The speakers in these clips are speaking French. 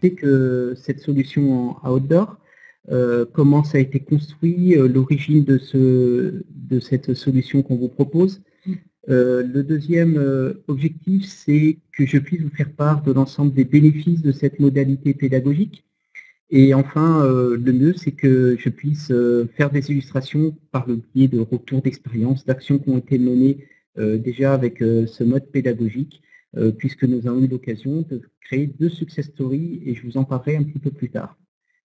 c'est que cette solution en outdoor, comment ça a été construit, l'origine de cette solution qu'on vous propose. Le deuxième objectif, c'est que je puisse vous faire part de l'ensemble des bénéfices de cette modalité pédagogique. Et enfin, le mieux, c'est que je puisse faire des illustrations par le biais de retours d'expérience, d'actions qui ont été menées déjà avec ce mode pédagogique, puisque nous avons eu l'occasion de créer 2 success stories et je vous en parlerai un petit peu plus tard.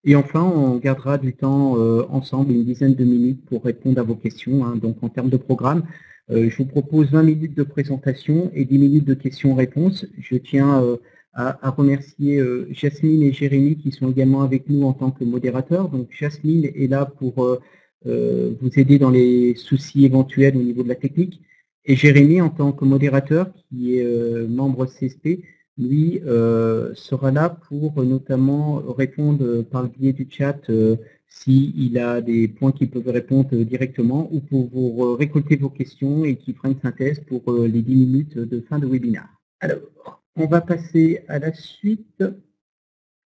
Et enfin, on gardera du temps ensemble, une dizaine de minutes pour répondre à vos questions. Hein. Donc en termes de programme, je vous propose 20 minutes de présentation et 10 minutes de questions-réponses. Je tiens à remercier Jasmine et Jérémy qui sont également avec nous en tant que modérateurs. Donc Jasmine est là pour vous aider dans les soucis éventuels au niveau de la technique. Et Jérémy, en tant que modérateur, qui est membre CSP, lui sera là pour notamment répondre par le biais du chat s'il a des points qu'il peut répondre directement ou pour vous récolter vos questions et qui fera une synthèse pour les 10 minutes de fin de webinaire. Alors, on va passer à la suite.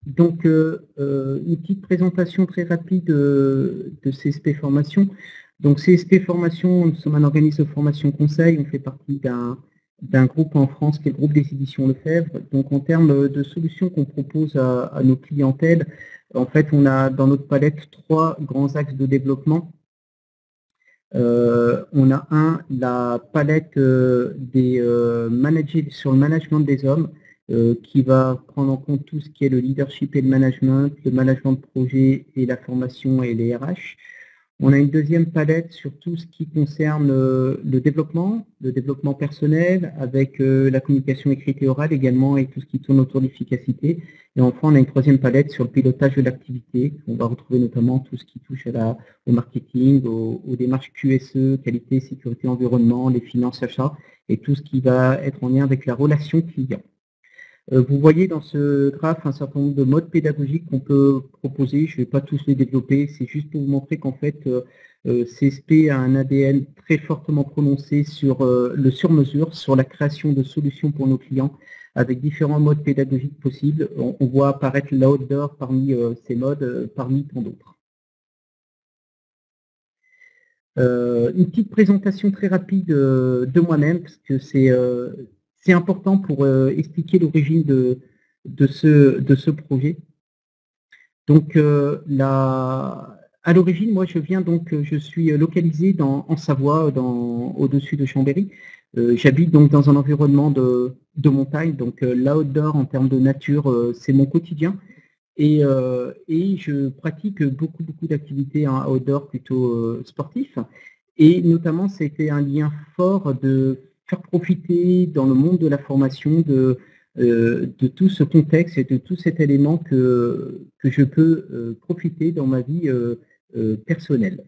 Donc, une petite présentation très rapide de CSP Formation. Donc, CSP Formation, nous sommes un organisme de formation conseil. On fait partie d'un groupe en France qui est le groupe des éditions Lefebvre. Donc, en termes de solutions qu'on propose à nos clientèles, en fait, on a dans notre palette 3 grands axes de développement. On a la palette sur le management des hommes, qui va prendre en compte tout ce qui est le leadership et le management de projet et la formation et les RH. On a une deuxième palette sur tout ce qui concerne le développement personnel, avec la communication écrite et orale également, et tout ce qui tourne autour de l'efficacité. Et enfin, on a une troisième palette sur le pilotage de l'activité. On va retrouver notamment tout ce qui touche au marketing, aux démarches QSE, qualité, sécurité, environnement, les finances, achats, et tout ce qui va être en lien avec la relation client. Vous voyez dans ce graphe un certain nombre de modes pédagogiques qu'on peut proposer. Je ne vais pas tous les développer, c'est juste pour vous montrer qu'en fait, CSP a un ADN très fortement prononcé sur le sur-mesure, sur la création de solutions pour nos clients, avec différents modes pédagogiques possibles. On voit apparaître l'outdoor parmi ces modes, parmi tant d'autres. Une petite présentation très rapide de moi-même, parce que c'est important pour expliquer l'origine de ce projet. Donc, à l'origine, moi, je suis localisé en Savoie, au-dessus de Chambéry. J'habite donc dans un environnement de montagne, donc l'outdoor en termes de nature, c'est mon quotidien. Et je pratique beaucoup d'activités en outdoor plutôt sportifs. Et notamment, c'était un lien fort de faire profiter dans le monde de la formation de tout ce contexte et de tout cet élément que je peux profiter dans ma vie personnelle.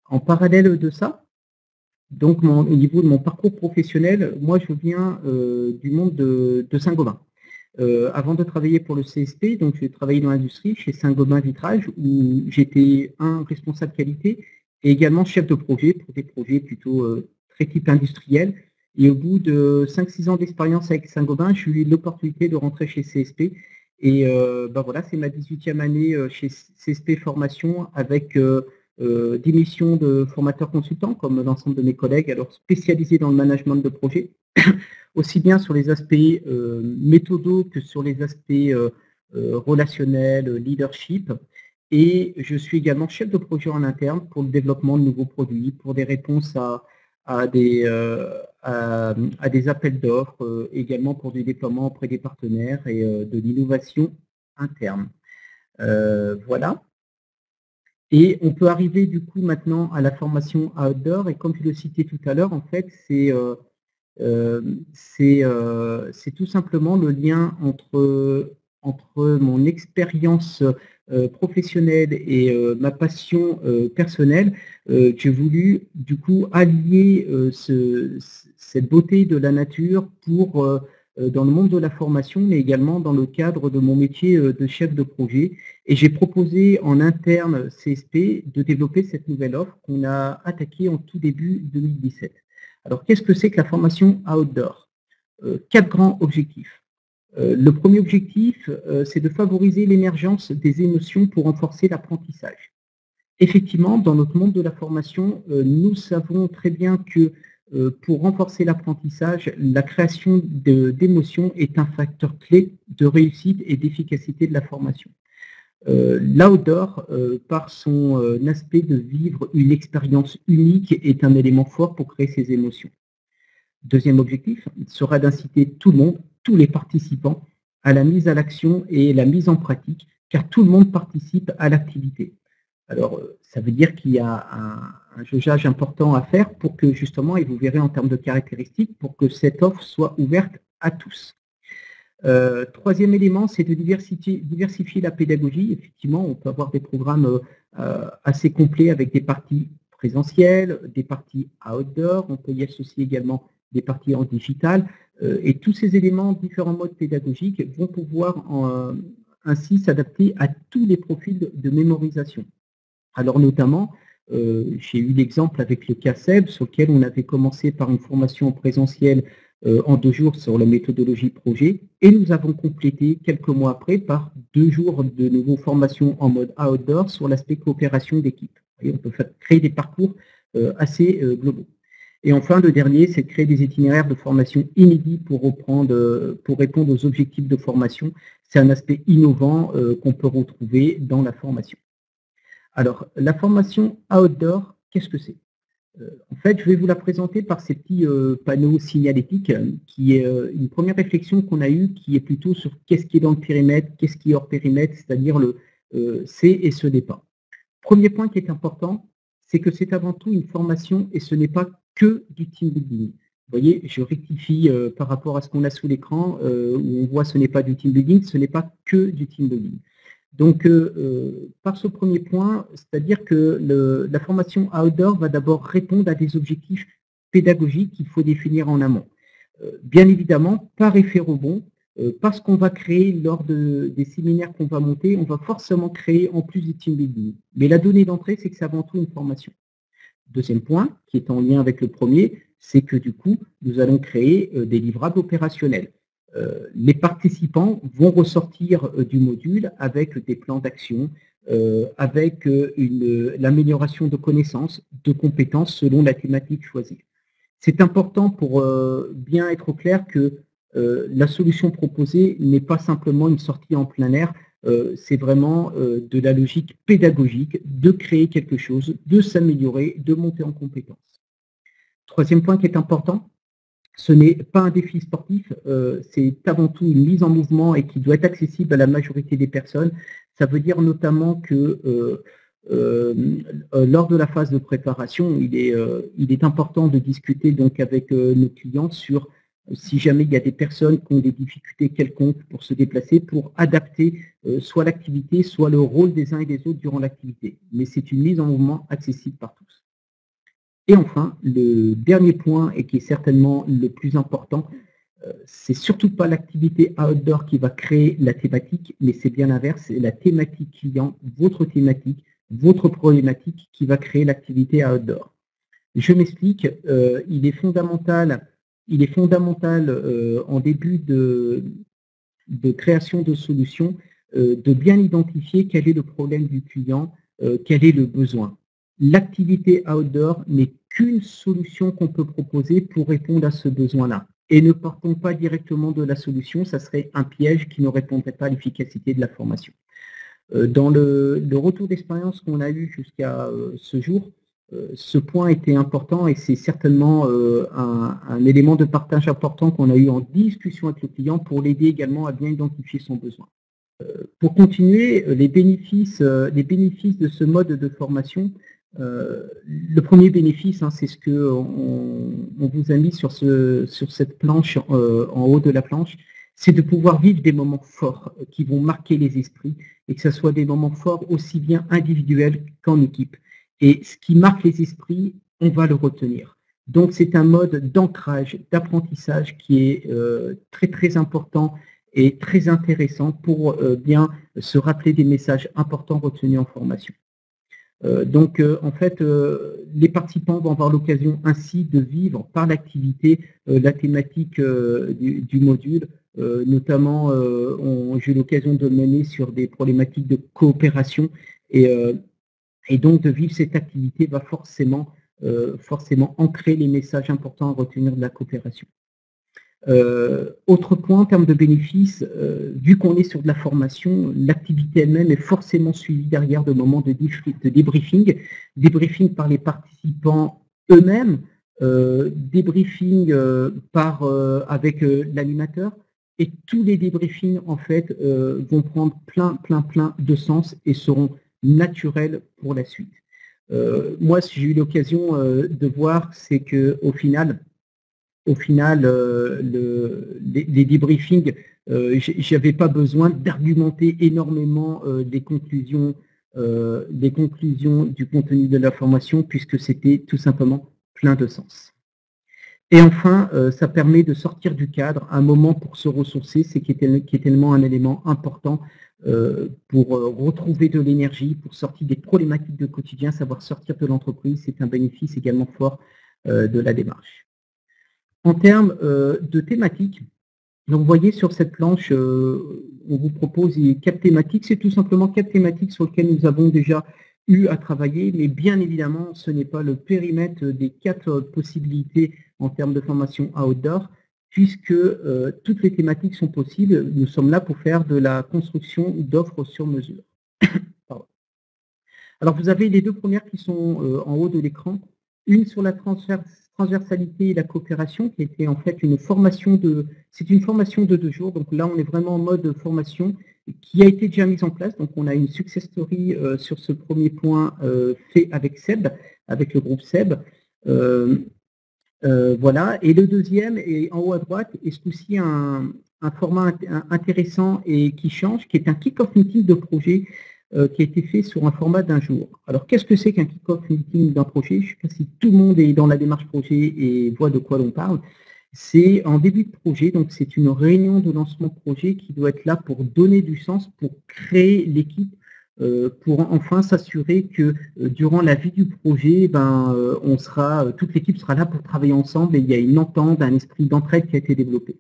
En parallèle de ça, donc au niveau de mon parcours professionnel, moi je viens du monde de Saint-Gobain. Avant de travailler pour le CSP, donc j'ai travaillé dans l'industrie chez Saint-Gobain Vitrage où j'étais responsable qualité et également chef de projet pour des projets plutôt très type industriel. Et au bout de 5-6 ans d'expérience avec Saint-Gobain, j'ai eu l'opportunité de rentrer chez CSP. Et voilà, c'est ma 18e année chez CSP Formation avec des missions de formateur consultant comme l'ensemble de mes collègues, alors spécialisés dans le management de projet, aussi bien sur les aspects méthodaux que sur les aspects relationnels, leadership. Et je suis également chef de projet en interne pour le développement de nouveaux produits, pour des réponses à des appels d'offres, également pour du déploiement auprès des partenaires et de l'innovation interne. Voilà. Et on peut arriver du coup maintenant à la formation outdoor, et comme je le citais tout à l'heure, en fait, c'est tout simplement le lien entre mon expérience professionnelle et ma passion personnelle. J'ai voulu du coup allier cette beauté de la nature dans le monde de la formation, mais également dans le cadre de mon métier de chef de projet. Et j'ai proposé en interne CSP de développer cette nouvelle offre qu'on a attaquée en tout début 2017. Alors, qu'est-ce que c'est que la formation outdoor? 4 grands objectifs. Le premier objectif, c'est de favoriser l'émergence des émotions pour renforcer l'apprentissage. Effectivement, dans notre monde de la formation, nous savons très bien que pour renforcer l'apprentissage, la création d'émotions est un facteur clé de réussite et d'efficacité de la formation. L'outdoor, par son aspect de vivre une expérience unique, est un élément fort pour créer ces émotions. Deuxième objectif sera d'inciter tout le monde, tous les participants, à la mise à l'action et la mise en pratique, car tout le monde participe à l'activité. Alors, ça veut dire qu'il y a un jaugeage important à faire pour que justement, et vous verrez en termes de caractéristiques, pour que cette offre soit ouverte à tous. Troisième élément, c'est de diversifier la pédagogie. Effectivement, on peut avoir des programmes assez complets avec des parties présentielles, des parties outdoor, on peut y associer également des parties en digital, et tous ces éléments, différents modes pédagogiques, vont pouvoir ainsi s'adapter à tous les profils de mémorisation. Alors notamment, j'ai eu l'exemple avec le CACEB, sur lequel on avait commencé par une formation présentielle en 2 jours sur la méthodologie projet, et nous avons complété quelques mois après par 2 jours de nouveau formation en mode outdoor sur l'aspect coopération d'équipe. On peut créer des parcours assez globaux. Et enfin, le dernier, c'est de créer des itinéraires de formation inédits pour répondre aux objectifs de formation. C'est un aspect innovant qu'on peut retrouver dans la formation. Alors, la formation outdoor, qu'est-ce que c'est? En fait, je vais vous la présenter par ces petits panneaux signalétiques, qui est une première réflexion qu'on a eue, qui est plutôt sur qu'est-ce qui est dans le périmètre, qu'est-ce qui est hors périmètre, c'est-à-dire le c'est et ce n'est pas. Premier point qui est important, c'est que c'est avant tout une formation et ce n'est pas que du team building. Vous voyez, je rectifie par rapport à ce qu'on a sous l'écran, où on voit ce n'est pas du team building, ce n'est pas que du team building. Donc, par ce premier point, c'est-à-dire que la formation outdoor va d'abord répondre à des objectifs pédagogiques qu'il faut définir en amont. Bien évidemment, par effet rebond, parce qu'on va créer lors des séminaires qu'on va monter, on va forcément créer en plus du team building. Mais la donnée d'entrée, c'est que c'est avant tout une formation. Deuxième point, qui est en lien avec le premier, c'est que du coup, nous allons créer des livrables opérationnels. Les participants vont ressortir du module avec des plans d'action, avec l'amélioration de connaissances, de compétences selon la thématique choisie. C'est important pour bien être au clair que la solution proposée n'est pas simplement une sortie en plein air, c'est vraiment de la logique pédagogique, de créer quelque chose, de s'améliorer, de monter en compétences. Troisième point qui est important, ce n'est pas un défi sportif, c'est avant tout une mise en mouvement et qui doit être accessible à la majorité des personnes. Ça veut dire notamment que lors de la phase de préparation, il est important de discuter donc avec nos clients sur si jamais il y a des personnes qui ont des difficultés quelconques pour se déplacer, pour adapter soit l'activité, soit le rôle des uns et des autres durant l'activité. Mais c'est une mise en mouvement accessible par tous. Et enfin, le dernier point, et qui est certainement le plus important, c'est surtout pas l'activité outdoor qui va créer la thématique, mais c'est bien l'inverse, c'est la thématique client, votre thématique, votre problématique qui va créer l'activité outdoor. Je m'explique, il est fondamental en début de création de solutions de bien identifier quel est le problème du client, quel est le besoin. L'activité outdoor n'est qu'une solution qu'on peut proposer pour répondre à ce besoin-là. Et ne partons pas directement de la solution, ça serait un piège qui ne répondrait pas à l'efficacité de la formation. Dans le retour d'expérience qu'on a eu jusqu'à ce jour, ce point était important et c'est certainement un élément de partage important qu'on a eu en discussion avec le client pour l'aider également à bien identifier son besoin. Pour continuer, les bénéfices de ce mode de formation, le premier bénéfice, c'est ce qu'on vous a mis sur cette planche, en haut de la planche, c'est de pouvoir vivre des moments forts qui vont marquer les esprits et que ce soit des moments forts aussi bien individuels qu'en équipe. Et ce qui marque les esprits, on va le retenir. Donc c'est un mode d'ancrage, d'apprentissage qui est très très important et très intéressant pour bien se rappeler des messages importants retenus en formation. Donc, en fait, les participants vont avoir l'occasion ainsi de vivre par l'activité la thématique du module notamment j'ai eu l'occasion de mener sur des problématiques de coopération et donc de vivre cette activité va forcément ancrer les messages importants à retenir de la coopération. Autre point en termes de bénéfices, vu qu'on est sur de la formation, l'activité elle-même est forcément suivie derrière de moments de débriefing par les participants eux-mêmes, débriefing avec l'animateur, et tous les débriefings en fait vont prendre plein de sens et seront naturels pour la suite. Moi, si j'ai eu l'occasion de voir, c'est que au final, les debriefings, j'avais pas besoin d'argumenter énormément des conclusions du contenu de la formation, puisque c'était tout simplement plein de sens. Et enfin, ça permet de sortir du cadre, un moment pour se ressourcer, qui est tellement un élément important pour retrouver de l'énergie, pour sortir des problématiques de quotidien, savoir sortir de l'entreprise, c'est un bénéfice également fort de la démarche. En termes de thématiques, donc vous voyez sur cette planche, on vous propose 4 thématiques. C'est tout simplement 4 thématiques sur lesquelles nous avons déjà eu à travailler, mais bien évidemment, ce n'est pas le périmètre des 4 possibilités en termes de formation outdoor, puisque toutes les thématiques sont possibles. Nous sommes là pour faire de la construction d'offres sur mesure. Alors vous avez les 2 premières qui sont en haut de l'écran. Une sur la transversalité et la coopération, qui était en fait une formation c'est une formation de 2 jours. Donc là, on est vraiment en mode formation qui a été déjà mise en place. Donc on a une success story sur ce premier point fait avec Seb, avec le groupe Seb. Voilà. Et le deuxième est en haut à droite, et ce coup-ci un format intéressant et qui change, qui est un kick-off meeting de projet qui a été fait sur un format d'1 jour. Alors, qu'est-ce que c'est qu'un kick-off meeting d'un projet? Je ne sais pas si tout le monde est dans la démarche projet et voit de quoi l'on parle. C'est en début de projet, donc c'est une réunion de lancement de projet qui doit être là pour donner du sens, pour créer l'équipe, pour enfin s'assurer que durant la vie du projet, toute l'équipe sera là pour travailler ensemble et il y a une entente, un esprit d'entraide qui a été développé.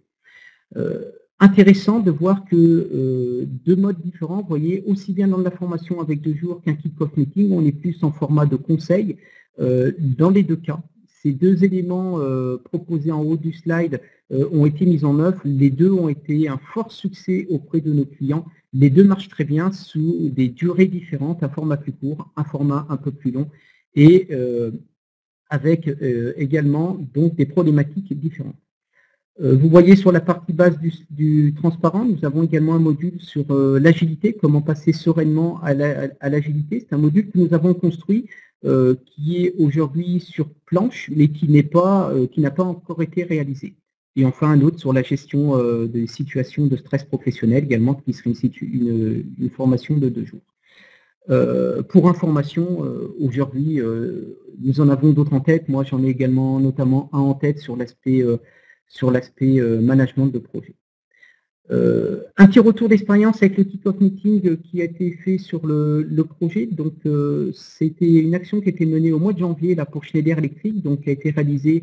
Intéressant de voir que 2 modes différents, vous voyez, aussi bien dans la formation avec 2 jours qu'un kick-off meeting, on est plus en format de conseil. Dans les 2 cas, ces 2 éléments proposés en haut du slide ont été mis en œuvre. Les 2 ont été un fort succès auprès de nos clients. Les 2 marchent très bien sous des durées différentes, un format plus court, un format un peu plus long, et avec également donc des problématiques différentes. Vous voyez sur la partie basse du transparent, nous avons également un module sur l'agilité, comment passer sereinement à l'agilité. C'est un module que nous avons construit qui est aujourd'hui sur planche, mais qui n'a pas encore été réalisé. Et enfin un autre sur la gestion des situations de stress professionnel également, qui serait une formation de 2 jours. Pour information, aujourd'hui, nous en avons d'autres en tête. Moi, j'en ai également notamment un en tête sur l'aspect management de projet. Un petit retour d'expérience avec le kick-off meeting qui a été fait sur le projet. Donc, c'était une action qui a été menée au mois de janvier là, pour Schneider Electric, donc qui a été réalisée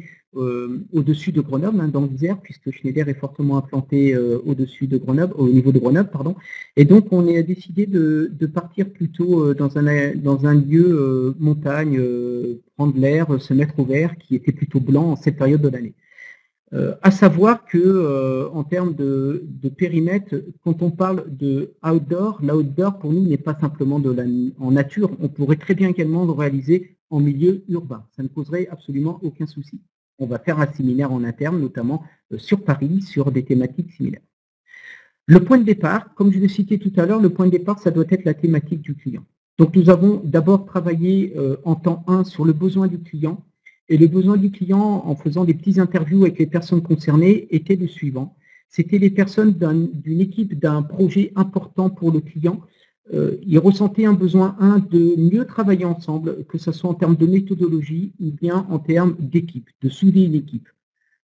au-dessus de Grenoble, hein, dans l'Isère, puisque Schneider est fortement implanté au niveau de Grenoble, pardon. Et donc, on a décidé de partir plutôt dans un lieu montagne, prendre l'air, se mettre au vert, qui était plutôt blanc en cette période de l'année. À savoir que en termes de périmètre, quand on parle de outdoor, l'outdoor pour nous n'est pas simplement en nature, on pourrait très bien également le réaliser en milieu urbain. Ça ne poserait absolument aucun souci. On va faire un séminaire en interne, notamment sur Paris, sur des thématiques similaires. Le point de départ, comme je l'ai cité tout à l'heure, le point de départ, ça doit être la thématique du client. Donc nous avons d'abord travaillé en temps 1 sur le besoin du client. Et le besoin du client, en faisant des petites interviews avec les personnes concernées, était le suivant. C'était les personnes d'une équipe, d'un projet important pour le client. Ils ressentaient un besoin, de mieux travailler ensemble, que ce soit en termes de méthodologie ou bien en termes d'équipe, de souder une équipe.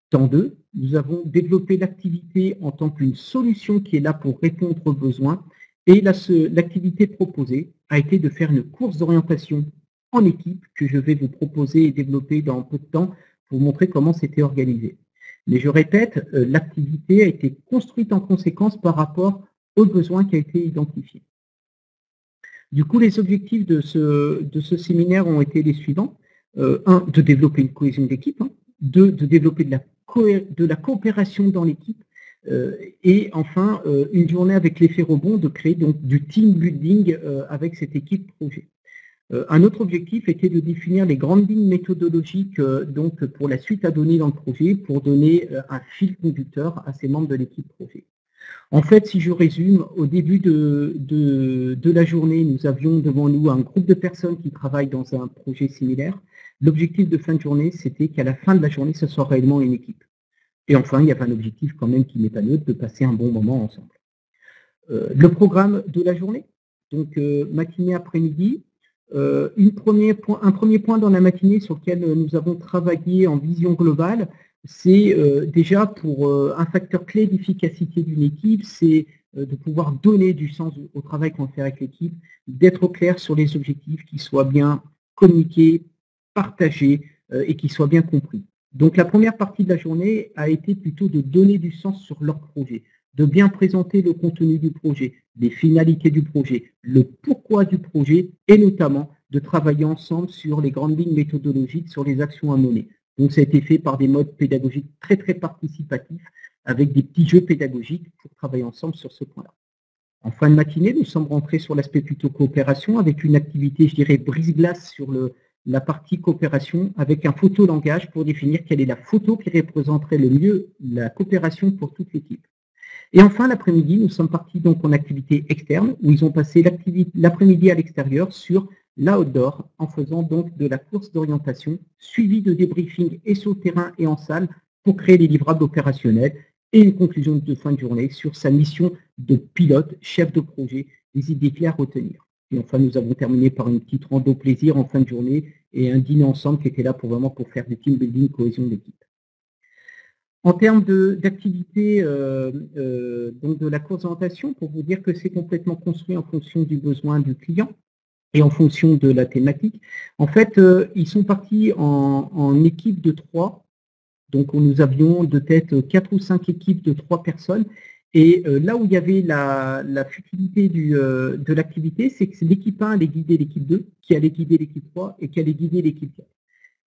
Temps 2, nous avons développé l'activité en tant qu'une solution qui est là pour répondre aux besoins. Et l'activité proposée a été de faire une course d'orientation en équipe que je vais vous proposer et développer dans peu de temps pour vous montrer comment c'était organisé. Mais je répète, l'activité a été construite en conséquence par rapport aux besoins qui a été identifié. Du coup, les objectifs de ce séminaire ont été les suivants. 1, de développer une cohésion d'équipe. 2, de développer de la coopération dans l'équipe. Et enfin, une journée avec l'effet rebond, de créer donc du team building avec cette équipe projet. Un autre objectif était de définir les grandes lignes méthodologiques donc pour la suite à donner dans le projet, pour donner un fil conducteur à ces membres de l'équipe projet. En fait, si je résume, au début de la journée, nous avions devant nous un groupe de personnes qui travaillent dans un projet similaire. L'objectif de fin de journée, c'était qu'à la fin de la journée, ce soit réellement une équipe. Et enfin, il y avait un objectif quand même qui n'est pas neutre, de passer un bon moment ensemble. Le programme de la journée, donc matinée, après-midi, un premier point dans la matinée sur lequel nous avons travaillé en vision globale, c'est déjà pour un facteur clé d'efficacité d'une équipe, c'est de pouvoir donner du sens au travail qu'on fait avec l'équipe, d'être au clair sur les objectifs, qui soient bien communiqués, partagés et qui soient bien compris. Donc la première partie de la journée a été plutôt de donner du sens sur leur projet, de bien présenter le contenu du projet, les finalités du projet, le pourquoi du projet et notamment de travailler ensemble sur les grandes lignes méthodologiques, sur les actions à mener. Donc ça a été fait par des modes pédagogiques très très participatifs avec des petits jeux pédagogiques pour travailler ensemble sur ce point-là. En fin de matinée, nous sommes rentrés sur l'aspect plutôt coopération avec une activité, je dirais, brise-glace sur la partie coopération avec un photolangage pour définir quelle est la photo qui représenterait le mieux la coopération pour toute l'équipe. Et enfin, l'après-midi, nous sommes partis donc en activité externe où ils ont passé l'après-midi à l'extérieur sur l'outdoor en faisant donc de la course d'orientation suivie de débriefing et sur le terrain et en salle pour créer les livrables opérationnels et une conclusion de fin de journée sur sa mission de pilote, chef de projet, des idées claires à retenir. Et enfin, nous avons terminé par une petite rando plaisir en fin de journée et un dîner ensemble qui était là pour faire du team building, cohésion d'équipe. En termes d'activité donc de la course d'orientation, pour vous dire que c'est complètement construit en fonction du besoin du client et en fonction de la thématique. En fait, ils sont partis en équipe de 3. Donc, nous avions de tête 4 ou 5 équipes de 3 personnes. Et là où il y avait la futilité de l'activité, c'est que l'équipe 1 allait guider l'équipe 2, qui allait guider l'équipe 3 et qui allait guider l'équipe 4.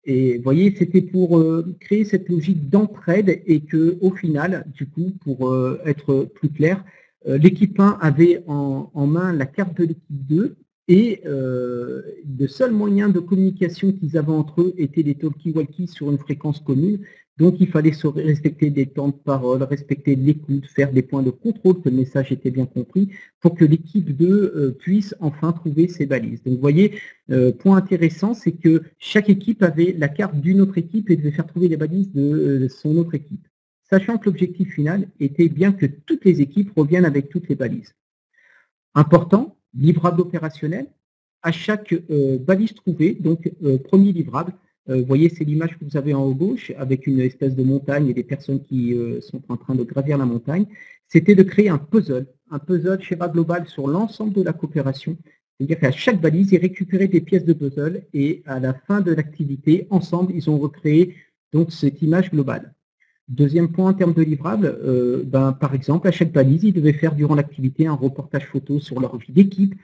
Et vous voyez, c'était pour créer cette logique d'entraide et qu'au final, du coup, pour être plus clair, l'équipe 1 avait en main la carte de l'équipe 2 et le seul moyen de communication qu'ils avaient entre eux était des talkie-walkie sur une fréquence commune. Donc, il fallait respecter des temps de parole, respecter l'écoute, faire des points de contrôle, que le message était bien compris, pour que l'équipe 2 puisse enfin trouver ses balises. Donc, vous voyez, point intéressant, c'est que chaque équipe avait la carte d'une autre équipe et devait faire trouver les balises de son autre équipe. Sachant que l'objectif final était bien que toutes les équipes reviennent avec toutes les balises. Important, livrable opérationnel, à chaque balise trouvée, donc premier livrable. Vous voyez, c'est l'image que vous avez en haut gauche avec une espèce de montagne et des personnes qui sont en train de gravir la montagne. C'était de créer un puzzle schéma global sur l'ensemble de la coopération. C'est-à-dire qu'à chaque balise, ils récupéraient des pièces de puzzle et à la fin de l'activité, ensemble, ils ont recréé donc cette image globale. Deuxième point en termes de livrables, par exemple, à chaque balise, ils devaient faire durant l'activité un reportage photo sur leur vie d'équipe,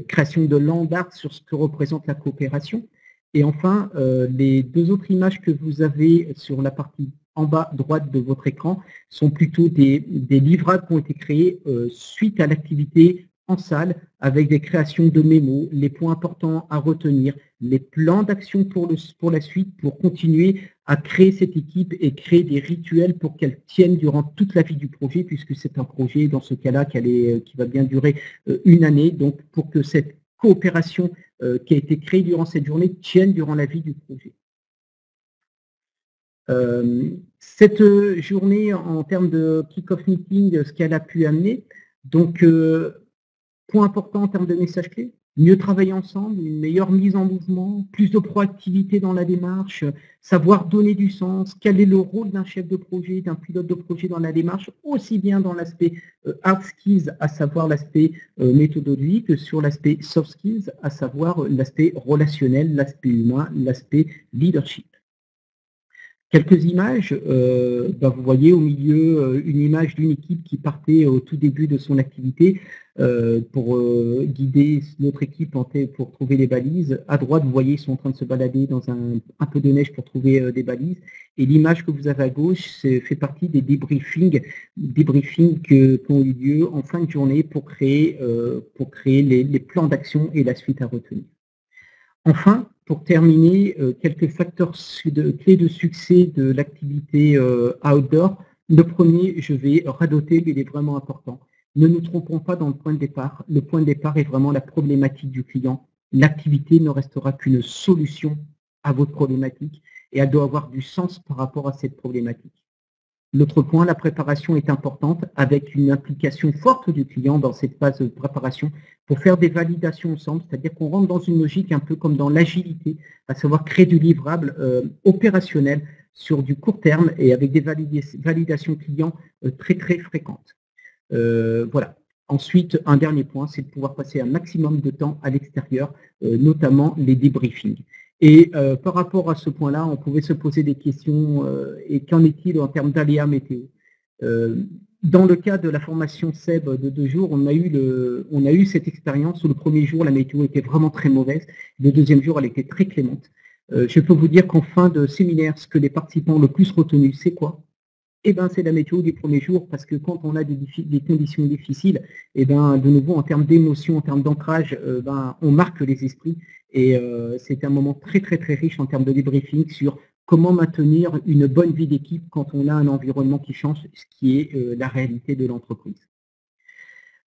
création de land art sur ce que représente la coopération. Et enfin, les 2 autres images que vous avez sur la partie en bas droite de votre écran sont plutôt des livrables qui ont été créés suite à l'activité en salle avec des créations de mémos, les points importants à retenir, les plans d'action pour la suite, pour continuer à créer cette équipe et créer des rituels pour qu'elle tienne durant toute la vie du projet, puisque c'est un projet, dans ce cas-là, qui va bien durer une année. Donc, pour que cette coopération qui a été créée durant cette journée tienne durant la vie du projet. Cette journée, en termes de kick-off meeting, ce qu'elle a pu amener, donc, point important en termes de messages clés, mieux travailler ensemble, une meilleure mise en mouvement, plus de proactivité dans la démarche, savoir donner du sens, quel est le rôle d'un chef de projet, d'un pilote de projet dans la démarche, aussi bien dans l'aspect hard skills, à savoir l'aspect méthodologique, que sur l'aspect soft skills, à savoir l'aspect relationnel, l'aspect humain, l'aspect leadership. Quelques images, vous voyez au milieu une image d'une équipe qui partait au tout début de son activité pour guider notre équipe pour trouver les balises. À droite, vous voyez, ils sont en train de se balader dans un peu de neige pour trouver des balises. Et l'image que vous avez à gauche fait partie des débriefings qui ont eu lieu en fin de journée pour créer les plans d'action et la suite à retenir. Enfin, pour terminer, quelques facteurs clés de succès de l'activité outdoor. Le premier, je vais radoter, mais il est vraiment important. Ne nous trompons pas dans le point de départ. Le point de départ est vraiment la problématique du client. L'activité ne restera qu'une solution à votre problématique et elle doit avoir du sens par rapport à cette problématique. L'autre point, la préparation est importante avec une implication forte du client dans cette phase de préparation pour faire des validations ensemble, c'est-à-dire qu'on rentre dans une logique un peu comme dans l'agilité, à savoir créer du livrable opérationnel sur du court terme et avec des validations clients très très fréquentes. Voilà. Ensuite, un dernier point, c'est de pouvoir passer un maximum de temps à l'extérieur, notamment les débriefings. Et par rapport à ce point-là, on pouvait se poser des questions, et qu'en est-il en termes d'aléas météo? Dans le cas de la formation SEB de 2 jours, on a eu cette expérience où le premier jour, la météo était vraiment très mauvaise. Le deuxième jour, elle était très clémente. Je peux vous dire qu'en fin de séminaire, ce que les participants ont le plus retenu, c'est quoi? Eh ben, c'est la météo du premier jour, parce que quand on a des conditions difficiles, eh ben, de nouveau, en termes d'émotion, en termes d'ancrage, on marque les esprits. Et c'est un moment très, très, très riche en termes de débriefing sur comment maintenir une bonne vie d'équipe quand on a un environnement qui change, ce qui est la réalité de l'entreprise.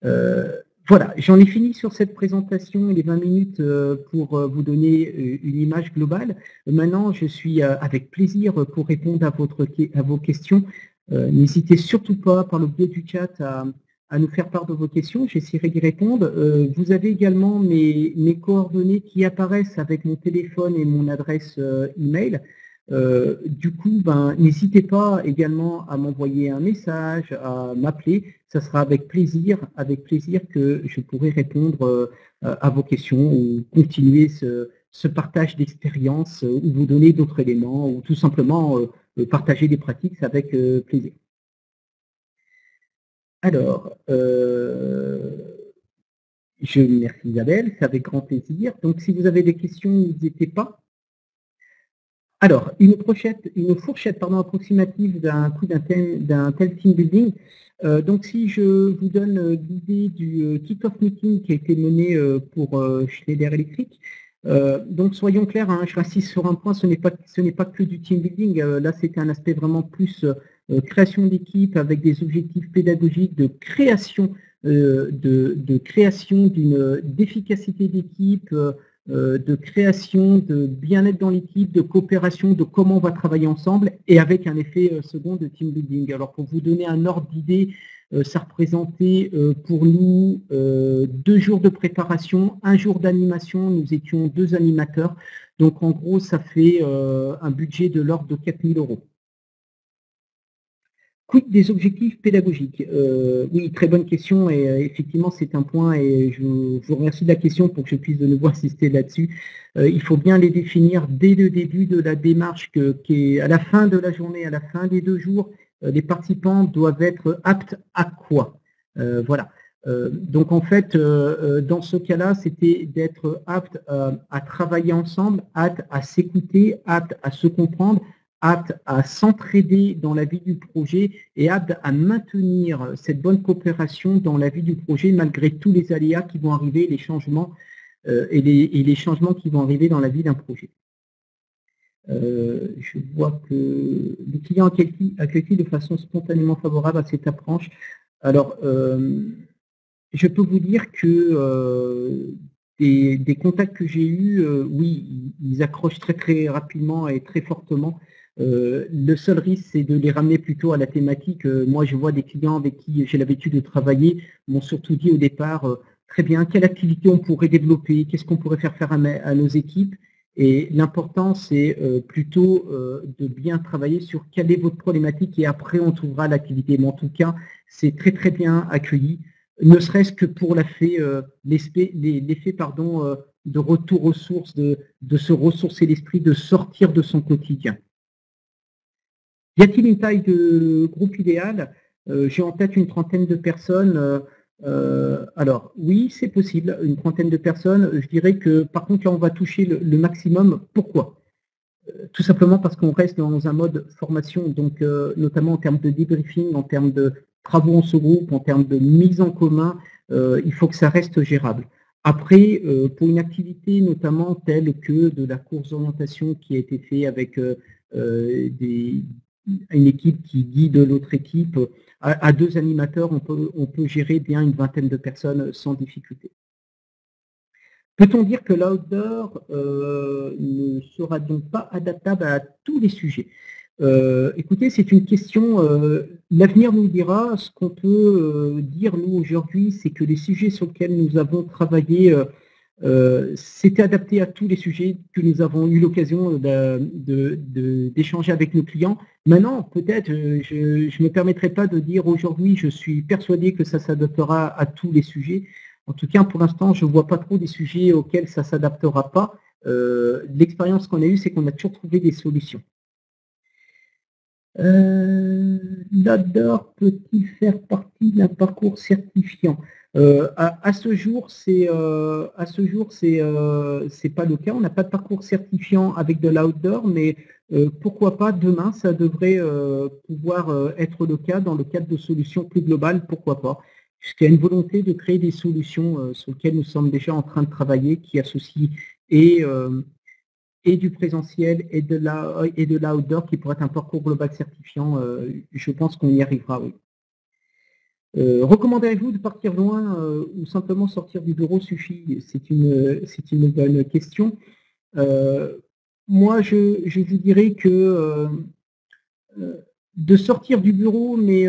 Voilà, j'en ai fini sur cette présentation, les 20 minutes pour vous donner une image globale. Maintenant, je suis avec plaisir pour répondre à vos questions. N'hésitez surtout pas, par le biais du chat, à nous faire part de vos questions. J'essaierai d'y répondre. Vous avez également mes coordonnées qui apparaissent avec mon téléphone et mon adresse email. Du coup, n'hésitez pas également à m'envoyer un message, à m'appeler. Ça sera avec plaisir que je pourrai répondre à vos questions ou continuer ce partage d'expérience ou vous donner d'autres éléments ou tout simplement partager des pratiques, c'est avec plaisir. Alors, merci Isabelle, c'est avec grand plaisir. Donc, si vous avez des questions, n'hésitez pas. Alors, une fourchette approximative d'un tel team building. Donc, si je vous donne l'idée du kick-off meeting qui a été mené pour Schneider Electric, donc soyons clairs, hein, je insiste sur un point, ce n'est pas que du team building. Là, c'était un aspect vraiment plus création d'équipe avec des objectifs pédagogiques de création d'efficacité d'équipe. De création, de bien-être dans l'équipe, de coopération, de comment on va travailler ensemble et avec un effet second de team building. Alors pour vous donner un ordre d'idée, ça représentait pour nous 2 jours de préparation, 1 jour d'animation, nous étions 2 animateurs. Donc en gros, ça fait un budget de l'ordre de 4 000 €. Quid des objectifs pédagogiques? Oui, très bonne question et effectivement c'est un point et je vous remercie de la question pour que je puisse de nouveau insister là-dessus. Il faut bien les définir dès le début de la démarche qui est à la fin de la journée, à la fin des 2 jours, les participants doivent être aptes à quoi? Voilà. Donc en fait, dans ce cas-là, c'était d'être apte à travailler ensemble, apte à s'écouter, apte à se comprendre, apte à s'entraider dans la vie du projet et apte à maintenir cette bonne coopération dans la vie du projet malgré tous les aléas qui vont arriver, les changements et les changements qui vont arriver dans la vie d'un projet. Je vois que le client accueille de façon spontanément favorable à cette approche. Alors, je peux vous dire que des contacts que j'ai eus, oui, ils accrochent très très rapidement et très fortement. Le seul risque, c'est de les ramener plutôt à la thématique. Moi, je vois des clients avec qui j'ai l'habitude de travailler m'ont surtout dit au départ, très bien, quelle activité on pourrait développer, qu'est-ce qu'on pourrait faire à nos équipes. Et l'important, c'est plutôt de bien travailler sur quelle est votre problématique et après, on trouvera l'activité. Mais en tout cas, c'est très très bien accueilli, ne serait-ce que pour l'effet de retour aux sources, de se ressourcer l'esprit, de sortir de son quotidien. Y a-t-il une taille de groupe idéale? J'ai en tête une trentaine de personnes. Alors, oui, c'est possible, une trentaine de personnes. Je dirais que, par contre, là, on va toucher le maximum. Pourquoi? Tout simplement parce qu'on reste dans un mode formation, donc notamment en termes de débriefing, en termes de travaux en sous-groupe, en termes de mise en commun, il faut que ça reste gérable. Après, pour une activité notamment telle que de la course d'orientation qui a été faite avec une équipe qui guide l'autre équipe, à deux animateurs, on peut gérer bien une vingtaine de personnes sans difficulté. Peut-on dire que l'outdoor ne sera donc pas adaptable à tous les sujets? Écoutez, c'est une question, l'avenir nous dira. Ce qu'on peut dire, nous, aujourd'hui, c'est que les sujets sur lesquels nous avons travaillé, c'était adapté à tous les sujets que nous avons eu l'occasion d'échanger avec nos clients. Maintenant, peut-être, je ne me permettrai pas de dire aujourd'hui, je suis persuadé que ça s'adaptera à tous les sujets. En tout cas, pour l'instant, je ne vois pas trop des sujets auxquels ça ne s'adaptera pas. L'expérience qu'on a eue, c'est qu'on a toujours trouvé des solutions. L'outdoor peut-il faire partie d'un parcours certifiant? À ce jour, c'est pas le cas. On n'a pas de parcours certifiant avec de l'outdoor, mais pourquoi pas demain, ça devrait pouvoir être le cas dans le cadre de solutions plus globales, pourquoi pas. Puisqu'il y a une volonté de créer des solutions sur lesquelles nous sommes déjà en train de travailler, qui associent et du présentiel et de l'outdoor, qui pourrait être un parcours global certifiant. Je pense qu'on y arrivera, oui. Recommandez-vous de partir loin ou simplement sortir du bureau suffit? C'est une bonne question. Moi, je vous dirais que de sortir du bureau, mais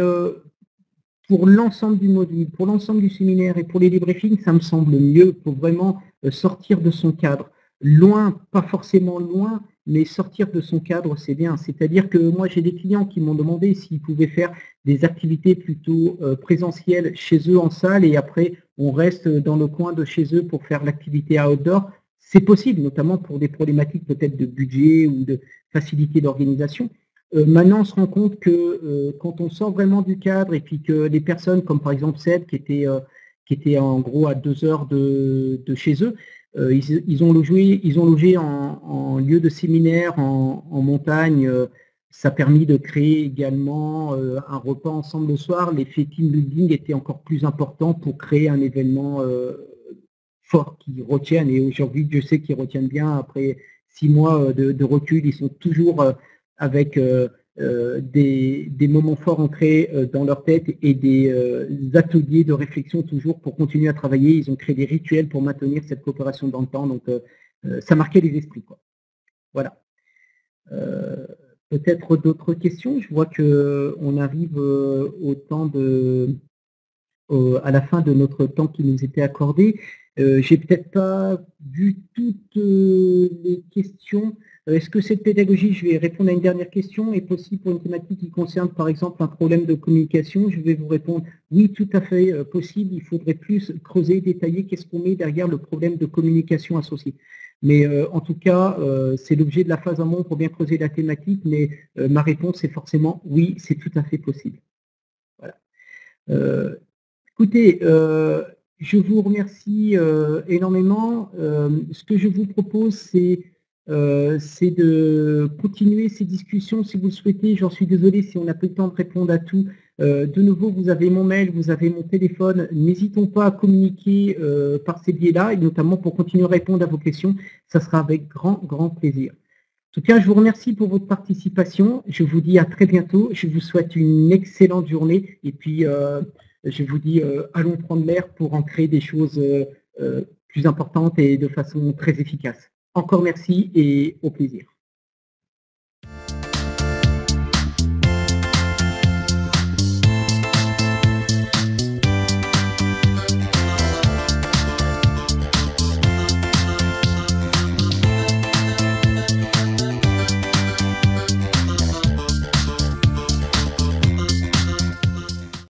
pour l'ensemble du module, pour l'ensemble du séminaire et pour les débriefings, ça me semble mieux pour vraiment sortir de son cadre. Loin, pas forcément loin, mais sortir de son cadre, c'est bien. C'est-à-dire que moi, j'ai des clients qui m'ont demandé s'ils pouvaient faire des activités plutôt présentielles chez eux en salle et après, on reste dans le coin de chez eux pour faire l'activité outdoor. C'est possible, notamment pour des problématiques peut-être de budget ou de facilité d'organisation. Maintenant, on se rend compte que quand on sort vraiment du cadre et puis que les personnes, comme par exemple Seb, qui était en gros à 2 heures de chez eux, ils ont logé en lieu de séminaire en montagne. Ça a permis de créer également un repas ensemble le soir. L'effet team building était encore plus important pour créer un événement fort qui retienne. Et aujourd'hui, je sais qu'ils retiennent bien. Après 6 mois de recul, ils sont toujours avec des moments forts ancrés dans leur tête et des ateliers de réflexion toujours pour continuer à travailler. Ils ont créé des rituels pour maintenir cette coopération dans le temps. Donc, ça marquait les esprits, quoi. Voilà. Peut-être d'autres questions? Je vois qu'on arrive à la fin de notre temps qui nous était accordé. J'ai peut-être pas vu toutes les questions. Est-ce que cette pédagogie, je vais répondre à une dernière question, est possible pour une thématique qui concerne par exemple un problème de communication? Je vais vous répondre oui, tout à fait possible. Il faudrait plus creuser, détailler qu'est-ce qu'on met derrière le problème de communication associé. Mais en tout cas, c'est l'objet de la phase amont pour bien creuser la thématique, mais ma réponse est forcément oui, c'est tout à fait possible. Voilà. Écoutez, je vous remercie énormément. Ce que je vous propose, c'est de continuer ces discussions si vous le souhaitez. J'en suis désolé si on n'a pas eu le temps de répondre à tout. De nouveau, vous avez mon mail, vous avez mon téléphone. N'hésitons pas à communiquer par ces biais-là, et notamment pour continuer à répondre à vos questions. Ça sera avec grand plaisir. En tout cas, je vous remercie pour votre participation. Je vous dis à très bientôt. Je vous souhaite une excellente journée. Et puis, je vous dis, allons prendre l'air pour en créer des choses plus importantes et de façon très efficace. Encore merci et au plaisir.